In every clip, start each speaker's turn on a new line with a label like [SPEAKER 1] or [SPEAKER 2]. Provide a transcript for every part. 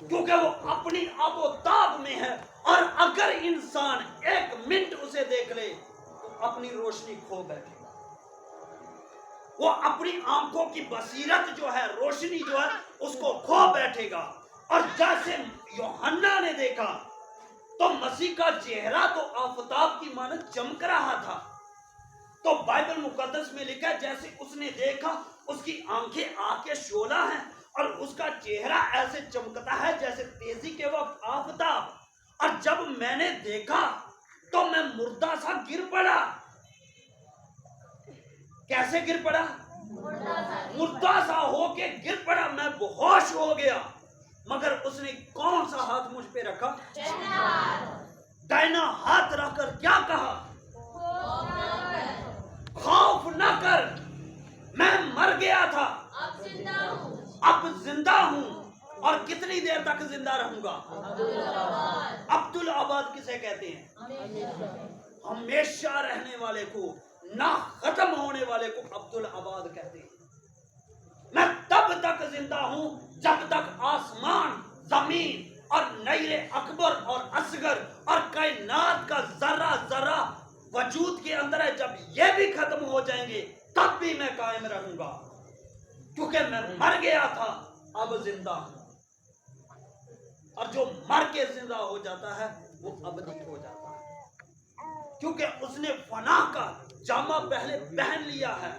[SPEAKER 1] کیونکہ وہ اپنی آب و تاب میں ہے، اور اگر انسان 1 منٹ اسے دیکھ لے تو اپنی روشنی کھو بیٹھے گا، وہ اپنی آنکھوں کی بصیرت جو ہے، روشنی جو ہے، اس کو کھو بیٹھے گا۔ اور جیسے یوحنا نے دیکھا تو مسیح کا چہرہ تو آفتاب کی مانند چمک رہا تھا، تو بائبل مقدس میں لکھا ہے جیسے اس نے دیکھا اس کی آنکھیں آگ کے شعلہ ہیں اور اس کا چہرہ ایسے چمکتا ہے جیسے تیزی کے وقت آفتاب۔ اور جب میں نے دیکھا تو میں مردہ سا گر پڑا۔ کیسے گر پڑا؟ مردہ سا ہو کے گر پڑا، میں بہوش ہو گیا۔ مگر اس نے کون سا ہاتھ مجھ پہ رکھا؟ دائنا ہاتھ رکھ کر کیا کہا؟ خوف نہ کر، میں مر گیا تھا، اب زندہ ہوں، اور کتنی دیر تک زندہ رہوں گا؟ عبدالآباد کسے کہتے ہیں؟ ہمیشہ رہنے والے کو، نہ ختم ہونے والے کو عبدالآباد کہتے ہیں۔ میں تب تک زندہ ہوں جب تک آسمان، زمین اور نیر اکبر اور اصغر اور کائنات کا ذرہ ذرہ وجود کے اندر ہے، جب یہ بھی ختم ہو جائیں گے تب بھی میں قائم رہوں گا، کیونکہ میں مر گیا تھا، اب زندہ ہوں۔ اور جو مر کے زندہ ہو جاتا ہے وہ ابدی ہو جاتا ہے، کیونکہ اس نے فنا کا جامہ پہلے پہن لیا ہے۔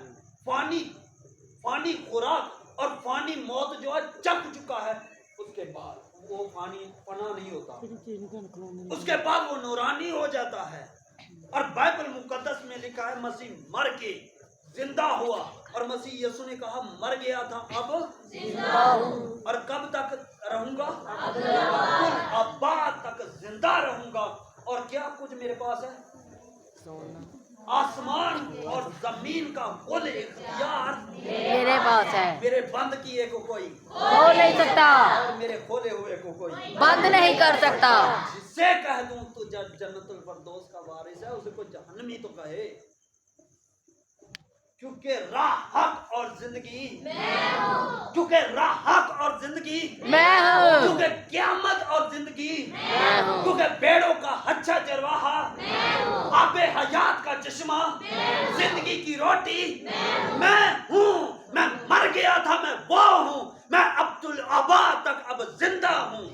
[SPEAKER 1] فانی خوراک اور فانی موت جو ہے چک چکا ہے، اس کے بعد وہ فنا نہیں ہوتا، اس کے بعد وہ نورانی ہو جاتا ہے۔ اور بائبل مقدس میں لکھا ہے مسیح مر کے زندہ ہوا، اور مسیح یسوع نے کہا مر گیا تھا اب زندہ ہوں، اور کب تک رہوں گا؟ ابد تک زندہ رہوں گا۔ اور کیا کچھ میرے پاس ہے؟ آسمان اور زمین کا کل اختیار
[SPEAKER 2] میرے پاس ہے،
[SPEAKER 1] میرے بند کیے کو کوئی
[SPEAKER 2] کھول نہیں سکتا،
[SPEAKER 1] اور میرے کھولے ہوئے کو کوئی
[SPEAKER 2] بند نہیں کر سکتا۔
[SPEAKER 1] جسے کہہ دوں تو جنت الفردوس کا وارث ہے، اسے کوئی جہنمی تو کہے، کیونکہ راہ حق اور زندگی میں ہوں، کیونکہ راہ حق اور زندگی
[SPEAKER 2] میں ہوں،
[SPEAKER 1] کیونکہ قیامت اور زندگی
[SPEAKER 2] میں ہوں،
[SPEAKER 1] کیونکہ بیڑوں کا اچھا چرواہا میں ہوں، آب حیات کا چشمہ میں ہوں، زندگی کی روٹی میں ہوں۔ میں مر گیا تھا، میں وہ ہوں، میں عبدالآباد تک اب زندہ ہوں۔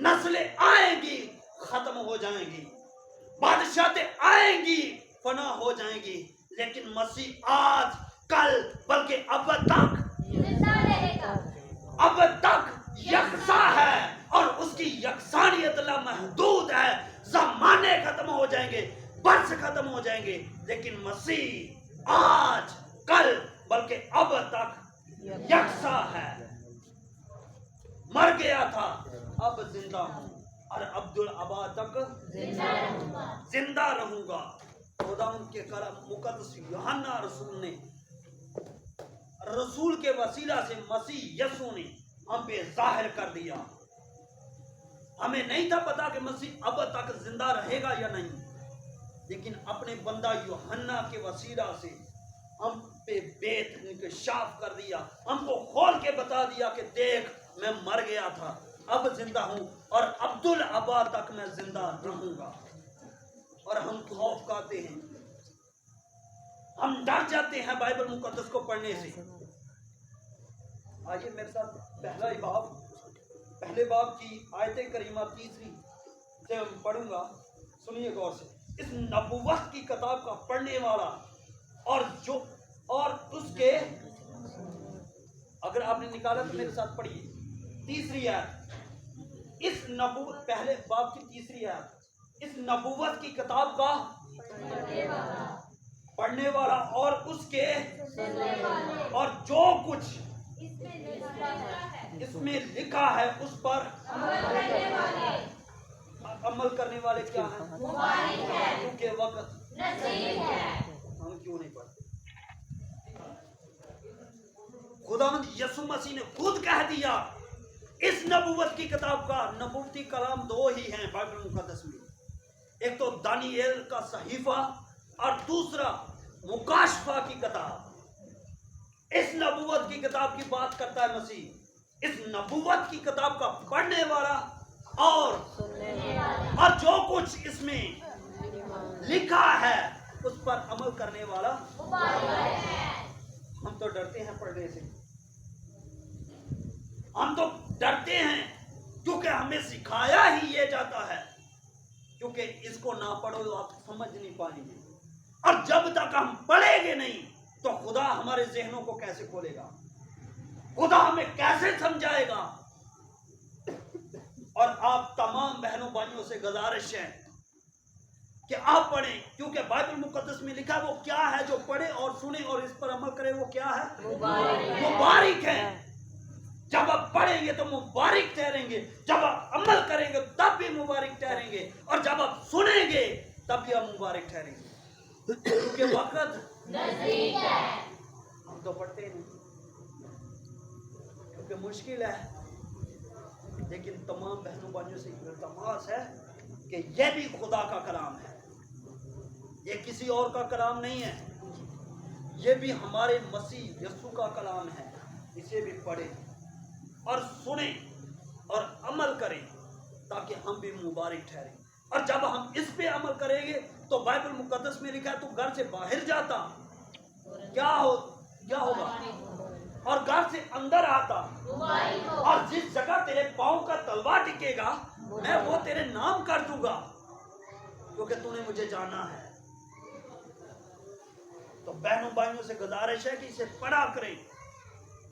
[SPEAKER 1] نسلیں آئیں گی ختم ہو جائیں گی، بادشاہتیں آئیں گی فنا ہو جائیں گی، لیکن مسیح آج کل بلکہ اب تک زندہ رہے گا، اب تک یکساں ہے، اور اس کی یکسانیت لامحدود ہے۔ زمانے ختم ہو جائیں گے، برس ختم ہو جائیں گے، لیکن مسیح آج کل بلکہ اب تک یکساں ہے۔ مر گیا تھا، اب زندہ ہوں، اور عبدالآباد تک زندہ رہوں گا۔ خدا ان کے کلام مقدس یوحنا رسول کے وسیلہ سے مسیح یسوع نے ہم پہ ظاہر کر دیا۔ ہمیں نہیں تھا پتا کہ مسیح اب تک زندہ رہے گا یا نہیں، لیکن اپنے بندہ یوحنا کے وسیلہ سے ہم پہ بیت انکشاف کر دیا، ہم کو کھول کے بتا دیا کہ دیکھ میں مر گیا تھا، اب زندہ ہوں، اور عبدالآباد تک میں زندہ رہوں گا۔ اور ہم خوف کھاتے ہیں، ہم ڈر جاتے ہیں بائبل مقدس کو پڑھنے سے۔ آئیے میرے ساتھ پہلے باب کی آیت کریمہ 30 سے ہم پڑھوں گا، سنیے غور سے۔ اس نبوت کی کتاب کا پڑھنے والا اور اس کے، اگر آپ نے نکالا تو میرے ساتھ پڑھیے 3 آیت۔ اس نبوت، پہلے باب کی 3 آیت، اس نبوت کی کتاب کا پڑھنے والا اور اس کے اور جو کچھ اس میں لکھا ہے اس پر عمل کرنے والے کیا ہیں؟ کیونکہ وقت ہم کیوں نہیں پڑھتے؟ خداوند یسوع مسیح نے خود کہہ دیا اس نبوت کی کتاب کا نبوتی کلام 2 ہی ہیں بائبل مقدس میں، ایک تو دانییل کا صحیفہ اور دوسرا مکاشفہ کی کتاب۔ اس نبوت کی کتاب کی بات کرتا ہے مسیح، اس نبوت کی کتاب کا پڑھنے والا اور جو کچھ اس میں لکھا ہے اس پر عمل کرنے والا۔ ہم تو ڈرتے ہیں پڑھنے سے، ہم تو ڈرتے ہیں کیونکہ ہمیں سکھایا ہی یہ جاتا ہے، کیونکہ اس کو نہ پڑھو تو آپ سمجھ نہیں پائیں گے، اور جب تک ہم پڑھیں گے نہیں تو خدا ہمارے ذہنوں کو کیسے کھولے گا، خدا ہمیں کیسے سمجھائے گا۔ اور آپ تمام بہنوں بھائیوں سے گزارش ہے کہ آپ پڑھیں، کیونکہ بائبل مقدس میں لکھا وہ کیا ہے جو پڑھے اور سنے اور اس پر عمل کرے وہ کیا ہے؟ مبارک ہے۔ جب آپ پڑھیں گے تو مبارک ٹھہریں گے، جب آپ عمل کریں گے تب بھی مبارک ٹھہریں گے، اور جب آپ سنیں گے تب بھی آپ مبارک ٹھہریں گے، کیونکہ وقت نزدیک ہے۔ ہم تو پڑھتے نہیں کیونکہ مشکل ہے، لیکن تمام بہنوں بھائیوں سے التماس ہے کہ یہ بھی خدا کا کلام ہے، یہ کسی اور کا کلام نہیں ہے، یہ بھی ہمارے مسیح یسوع کا کلام ہے۔ اسے بھی پڑھیں اور سنیں اور عمل کریں تاکہ ہم بھی مبارک ٹھہریں، اور جب ہم اس پہ عمل کریں گے تو بائبل مقدس میں لکھا ہے تو گھر سے باہر جاتا کیا ہوگا، اور گھر سے اندر آتا، اور جس جگہ تیرے پاؤں کا تلوا ٹکے گا میں وہ تیرے نام کر دوں گا، کیونکہ تو نے مجھے جانا ہے۔ تو بہنوں بھائیوں سے گزارش ہے کہ اسے پڑھا کریں،